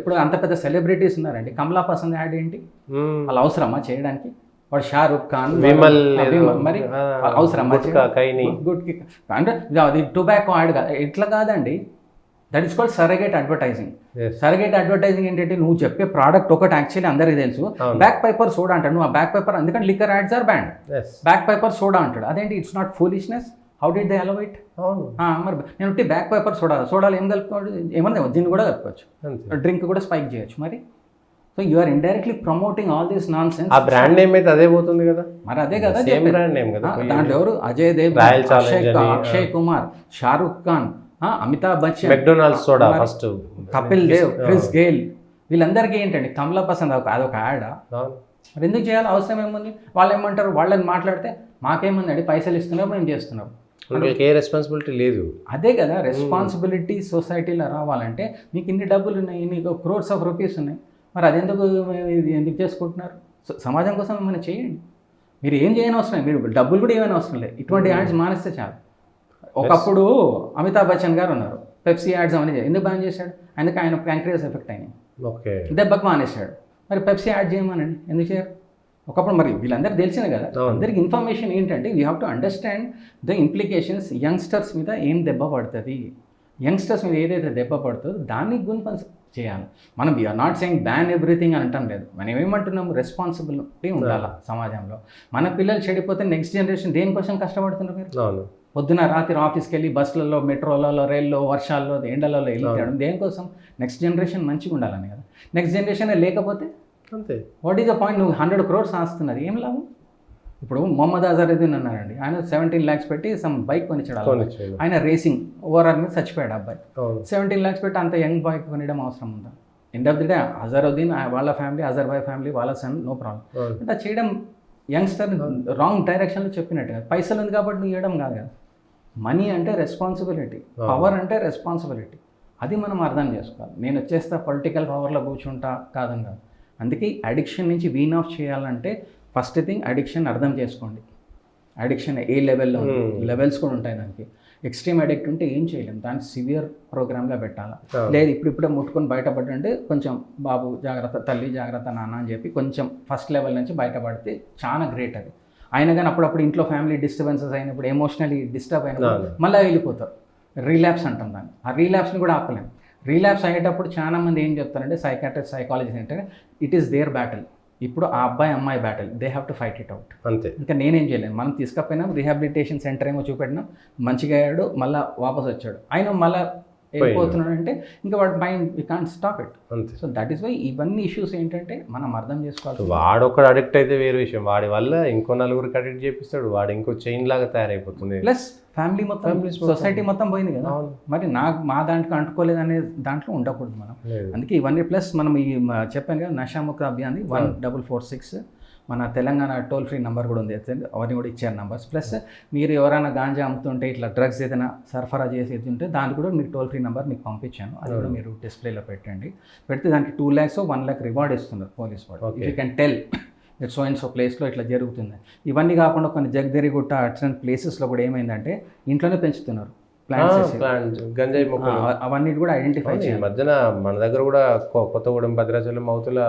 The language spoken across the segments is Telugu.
ఇప్పుడు అంత పెద్ద సెలబ్రిటీస్ ఉన్నారండి, కమలా పసంద్ యాడ్ ఏంటి? వాళ్ళు అవసరమా చేయడానికి? వాడు షారుఖ్ ఖాన్, విమల్ మరి అవసరమా? అంటే అది టొబాకో యాడ్ కాదు, ఇట్లా కాదండి. That is called surrogate advertising. Surrogate advertising ఏంటంటే నువ్వు చెప్పే ప్రోడక్ట్ ఒకటి యాక్చువల్లీ అందరికీ తెలుసు, బ్యాక్ పేపర్ సోడా అంటాడు. నువ్వు ఆ బ్యాక్ పేపర్, ఎందుకంటే liquor ads are banned, back paper soda అంటాడు. అదేంటి? It's not foolishness. How did they allow it? మరి నేను బ్యాక్ పేపర్ సోడాలు ఏం కలుపుకోవచ్చు? ఏమన్నా దీన్ని కూడా కలుపుకోవచ్చు, డ్రింక్ కూడా స్పైక్ చేయొచ్చు. మరి so you or indirectly promoting all this non sense. ఆ బ్రాండ్ నేమ్ అయితే అదే పోతుంది కదా. మరి అదే కదా బ్రాండ్ నేమ్ కదా. దాంట్లో ఎవరు? Ajay Dev, Akshay Kumar, Shahrukh Khan, Amitabh Bachchan, McDonald's soda first, Kapil Dev, Chris Gayle, వీళ్ళందరికీ ఏంటండి కమలా పసంద్ అదొక యాడా? మరి ఎందుకు చేయాలి? అవసరం ఏముంది? వాళ్ళు ఏమంటారు? వాళ్ళని మాట్లాడితే మాకేముందండి, పైసలు ఇస్తున్నారు, మేము చేస్తున్నాం. ఏ రెస్పాన్సిబిలిటీ లేదు. అదే కదా రెస్పాన్సిబిలిటీ. సొసైటీలో రావాలంటే మీకు ఇన్ని డబ్బులు ఉన్నాయి, నీకు క్రోర్స్ ఆఫ్ రూపీస్ ఉన్నాయి, మరి అది ఎందుకు చేసుకుంటున్నారు? సమాజం కోసం ఏమైనా చేయండి. మీరు ఏం చేయని అవసరం లేదు, మీరు డబ్బులు కూడా ఏమైనా అవసరం లేదు. ఇటువంటి యాడ్స్ మానేస్తే చాలు. ఒకప్పుడు అమితాబ్ బచ్చన్ గారు ఉన్నారు, పెప్సీ యాడ్స్ అవన్నీ ఎందుకు బ్యాన్ చేశాడు? అందుకే ఆయన ప్యాంక్రియాస్ ఎఫెక్ట్ అయినాయి, దెబ్బకు మానేశాడు. మరి పెప్సీ యాడ్ చేయమనండి, ఎందుకు చేయరు? ఒకప్పుడు మరి వీళ్ళందరూ తెలిసిందే కదా. అందరికి ఇన్ఫర్మేషన్ ఏంటంటే we have to understand the implications. Youngsters మీద ఏం దెబ్బ పడుతుంది, యంగ్స్టర్స్ మీద ఏదైతే దెబ్బ పడుతుందో దాన్ని గురించి చేయాలి. మనం we are not saying ban everything అని అంటాం లేదు. మనం ఏమంటున్నాము? రెస్పాన్సిబిలిటీ ఉండాలి సమాజంలో. మన పిల్లలు చెడిపోతే నెక్స్ట్ జనరేషన్ దేనికోసం కష్టపడుతున్నారు? మీరు పొద్దున రాత్రి ఆఫీస్కి వెళ్ళి బస్సులలో, మెట్రోలలో, రైల్లో, వర్షాల్లో, ఎండలలో వెళ్ళి తేడం దేనికోసం? నెక్స్ట్ జనరేషన్ మంచిగా ఉండాలని కదా. నెక్స్ట్ జనరేషన్ లేకపోతే అంతే. What is the point? నువ్వు 100 crores ఆస్తున్నది ఏం లాభం? ఇప్పుడు మొహమ్మద్ అజరుద్దీన్ అన్నారండి, ఆయన 17 lakhs పెట్టి సమ్ బైక్ కొనిచ్చాడు. ఆయన రేసింగ్ ఓవరాల్ మీద చచ్చిపోయాడు అబ్బాయి. 17 lakhs పెట్టి అంత యంగ్ బైక్ కొనడం అవసరం ఉందా? End of the day Azharuddin వాళ్ళ ఫ్యామిలీ, అజర్ బాయ్ ఫ్యామిలీ, వాళ్ళ సన్, నో ప్రాబ్లం. అంటే అది చేయడం యంగ్స్టర్ రాంగ్ డైరెక్షన్లో చెప్పినట్టు కదా. పైసలు ఉంది కాబట్టి నువ్వు ఇవ్వడం కాదు కదా. మనీ అంటే రెస్పాన్సిబిలిటీ, పవర్ అంటే రెస్పాన్సిబిలిటీ. అది మనం అర్థం చేసుకోవాలి. నేను వచ్చేస్తా పొలిటికల్ పవర్లో కూర్చుంటా కాదని కాదు. అందుకే అడిక్షన్ నుంచి వీన్ ఆఫ్ చేయాలంటే ఫస్ట్ థింగ్ అడిక్షన్ అర్థం చేసుకోండి. అడిక్షన్ ఏ లెవెల్లో ఉంది, లెవెల్స్ కూడా ఉంటాయి దానికి. ఎక్స్ట్రీమ్ అడిక్ట్ ఉంటే ఏం చేయలేము, దాన్ని సివియర్ ప్రోగ్రామ్లో పెట్టాలి. లేదు ఇప్పుడే ముట్టుకొని బయటపడంటే కొంచెం బాబు జాగ్రత్త, తల్లి జాగ్రత్త, నాన్న అని చెప్పి కొంచెం ఫస్ట్ లెవెల్ నుంచి బయటపడితే చాలా గ్రేట్ అది. అయినా కానీ అప్పుడప్పుడు ఇంట్లో ఫ్యామిలీ డిస్టర్బెన్సెస్ అయినప్పుడు, ఎమోషనలీ డిస్టర్బ్ అయినప్పుడు మళ్ళీ వెళ్ళిపోతారు. రీలాప్స్ అంటాం దాన్ని. ఆ రీలాప్స్ని కూడా ఆపలేము. రీలాప్స్ అయ్యేటప్పుడు చాలా మంది ఏం చెప్తారంటే సైకాట్రిస్ట్, సైకాలజిస్ట్ అంటే ఇట్ ఈస్ దేర్ బ్యాటిల్. ఇప్పుడు ఆ అబ్బాయి అమ్మాయి battle, they have to fight it out. అంతే. ఇంకా నేనేం చేయలేను. మనం తీసుకపోయినాం, రీహాబిలిటేషన్ సెంటర్ ఏమో చూపెట్టినాం, మంచిగా అయ్యాడు, మళ్ళీ వాపస్ వచ్చాడు. ఆయన మళ్ళీ వెళ్ళిపోతున్నాడు అంటే ఇంకా వాడి mind we can't stop it. So that is why ఇవన్నీ ఇష్యూస్ ఏంటంటే మనం అర్థం చేసుకోవాలి. వాడు ఒకడు అడిక్ట్ అయితే వేరే విషయం, వాడి వల్ల ఇంకో నలుగురికి అడిక్ట్ చేపిస్తాడు, వాడు ఇంకో చైన్ లాగా తయారైపోతుంది. ప్లస్ ఫ్యామిలీ మొత్తం, సొసైటీ మొత్తం పోయింది కదా. మరి మా దాంట్లో అంటుకోలేదు అనే దాంట్లో ఉండకూడదు మనం. అందుకే ఇవన్నీ ప్లస్ మనం ఈ చెప్పాను కదా నషాముక్త అభియాన్ 1446 మన తెలంగాణ టోల్ ఫ్రీ నెంబర్ కూడా ఉంది, అవన్నీ కూడా ఇచ్చారు నెంబర్స్. ప్లస్ మీరు ఎవరైనా గాంజా అమ్ముతుంటే, ఇట్లా డ్రగ్స్ ఏదైనా సరఫరా చేసేది ఉంటే దానికి కూడా మీకు టోల్ ఫ్రీ నెంబర్ మీకు పంపించాను, అది కూడా మీరు డిస్ప్లేలో పెట్టండి. పెడితే దానికి 2 lakhs 1 lakh రివార్డ్ ఇస్తున్నారు పోలీస్ వాళ్ళు. You can tell it so and so ప్లేస్లో ఇట్లా జరుగుతుంది. ఇవన్నీ కాకుండా కొన్ని జగదరిగుట్ట అటువంటి ప్లేసెస్లో కూడా ఏమైందంటే ఇంట్లోనే పెంచుతున్నారు గంజాయి మొక్కలు, అవన్నీ కూడా ఐడెంటిఫై చేయాలి. మధ్యన మన దగ్గర కూడా కొత్తగూడెం, భద్రాచలం, అవతల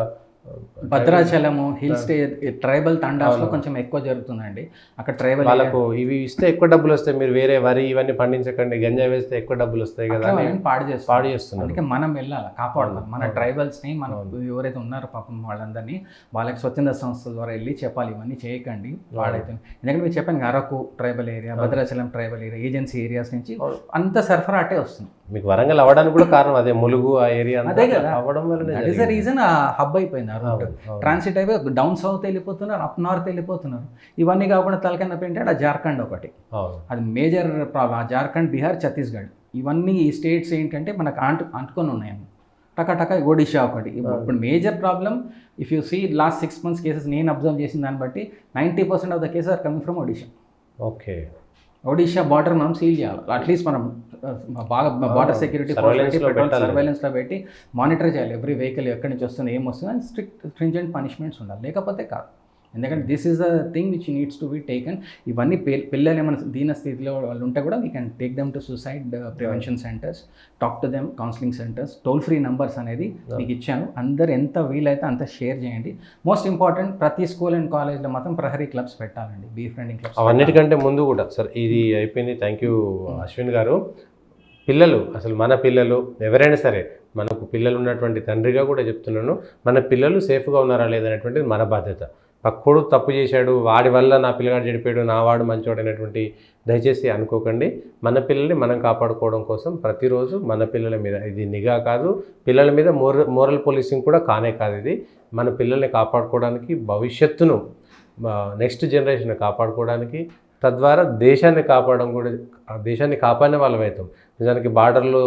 భద్రాచలము హిల్ స్టే ట్రైబల్ తండాస్లో కొంచెం ఎక్కువ జరుగుతుందండి. అక్కడ ట్రైబల్ వాళ్ళకు ఇవి ఇస్తే ఎక్కువ డబ్బులు వస్తాయి, మీరు వేరే వరి ఇవన్నీ పండించకండి, గంజాయి వేస్తే ఎక్కువ డబ్బులు వస్తాయి కదా, పాడు చేస్తున్నారు. అందుకే మనం వెళ్ళాలి, కాపాడాలి మన ట్రైబల్స్ని. మనం ఎవరైతే ఉన్నారో పాపం వాళ్ళందరినీ, వాళ్ళకి స్వచ్ఛంద సంస్థల ద్వారా వెళ్ళి చెప్పాలి ఇవన్నీ చేయకండి వాడైతే. ఎందుకంటే మీరు చెప్పాను Araku tribal area, Bhadrachalam tribal area, agency areas నుంచి అంత సరఫరా అటే వస్తుంది. మీకు వరంగల్ అవ్వడానికి కూడా కారణం అదే, ములుగు ఆ ఏరియా అదే కదా అవ్వడం వల్ల రీజన్ హబ్ అయిపోయింది. ట్రాన్సిట్ అయిపోయి డౌన్ సౌత్ వెళ్ళిపోతున్నారు, అప్ నార్త్ వెళ్ళిపోతున్నారు. ఇవన్నీ కాకుండా తలకన్నా పెంటాడు ఆ జార్ఖండ్ ఒకటి, అది మేజర్ ప్రాబ్లం. ఆ జార్ఖండ్, బీహార్, ఛత్తీస్గఢ్ ఇవన్నీ ఈ స్టేట్స్ ఏంటంటే మనకు అంటుకొని ఉన్నాయని. టకా ఒడిషా ఒకటి. ఇప్పుడు major problem if you see last 6 months cases నేను అబ్జర్వ్ చేసిన దాన్ని బట్టి 90% of the cases are coming from Odisha. Okay. Odisha border మనం సీల్ చేయాలి, అట్లీస్ట్ మనం బాగా బార్డర్ సెక్యూరిటీ సర్వైలెన్స్లో పెట్టి మానిటర్ చేయాలి. ఎవ్రీ వెహికల్ ఎక్కడి నుంచి వస్తుంది, ఏం వస్తుంది అని స్ట్రింజెంట్ పనిష్మెంట్స్ ఉండాలి, లేకపోతే కాదు. ఎందుకంటే this is the thing which needs to be taken. ఇవన్నీ పిల్లలు ఏమైనా దీన స్థితిలో వాళ్ళు ఉంటే కూడా we can take them to suicide prevention centres, talk to them, counselling centres, toll free numbers అనేది మీకు ఇచ్చాను. అందరు ఎంత వీలైతే అంత షేర్ చేయండి. మోస్ట్ ఇంపార్టెంట్, ప్రతి స్కూల్ అండ్ కాలేజ్లో మాత్రం ప్రహరీ క్లబ్స్ పెట్టాలండి, బీ ఫ్రెండింగ్ క్లబ్స్. అవన్నిటికంటే ముందు కూడా సార్ ఇది అయిపోయింది. థ్యాంక్ యూ అశ్విన్ గారు. పిల్లలు, అసలు మన పిల్లలు ఎవరైనా సరే, మనకు పిల్లలు ఉన్నటువంటి తండ్రిగా కూడా చెప్తున్నాను, మన పిల్లలు సేఫ్గా ఉన్నారా లేదనేటువంటిది మన బాధ్యత. పక్కోడు తప్పు చేశాడు, వాడి వల్ల నా పిల్లగాడు చెడిపోయాడు, నా వాడు మంచివాడు అనేటువంటి దయచేసి అనుకోకండి. మన పిల్లల్ని మనం కాపాడుకోవడం కోసం ప్రతిరోజు మన పిల్లల మీద, ఇది నిఘా కాదు, పిల్లల మీద మోరల్ పోలీసింగ్ కూడా కానే కాదు. ఇది మన పిల్లల్ని కాపాడుకోవడానికి, భవిష్యత్తును నెక్స్ట్ జనరేషన్ కాపాడుకోవడానికి, తద్వారా దేశాన్ని కాపాడడం కూడా, దేశాన్ని కాపాడిన వాళ్ళం అవుతాం. నిజానికి బార్డర్లో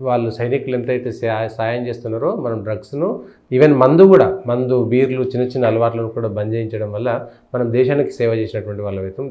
వాళ్ళు సైనికులు ఎంతైతే సాయం చేస్తున్నారో, మనం డ్రగ్స్ను, ఈవెన్ మందు, బీర్లు, చిన్న చిన్న అలవాట్లను కూడా బంద్ చేయించడం వల్ల మనం దేశానికి సేవ చేసినటువంటి వాళ్ళం అవుతాం.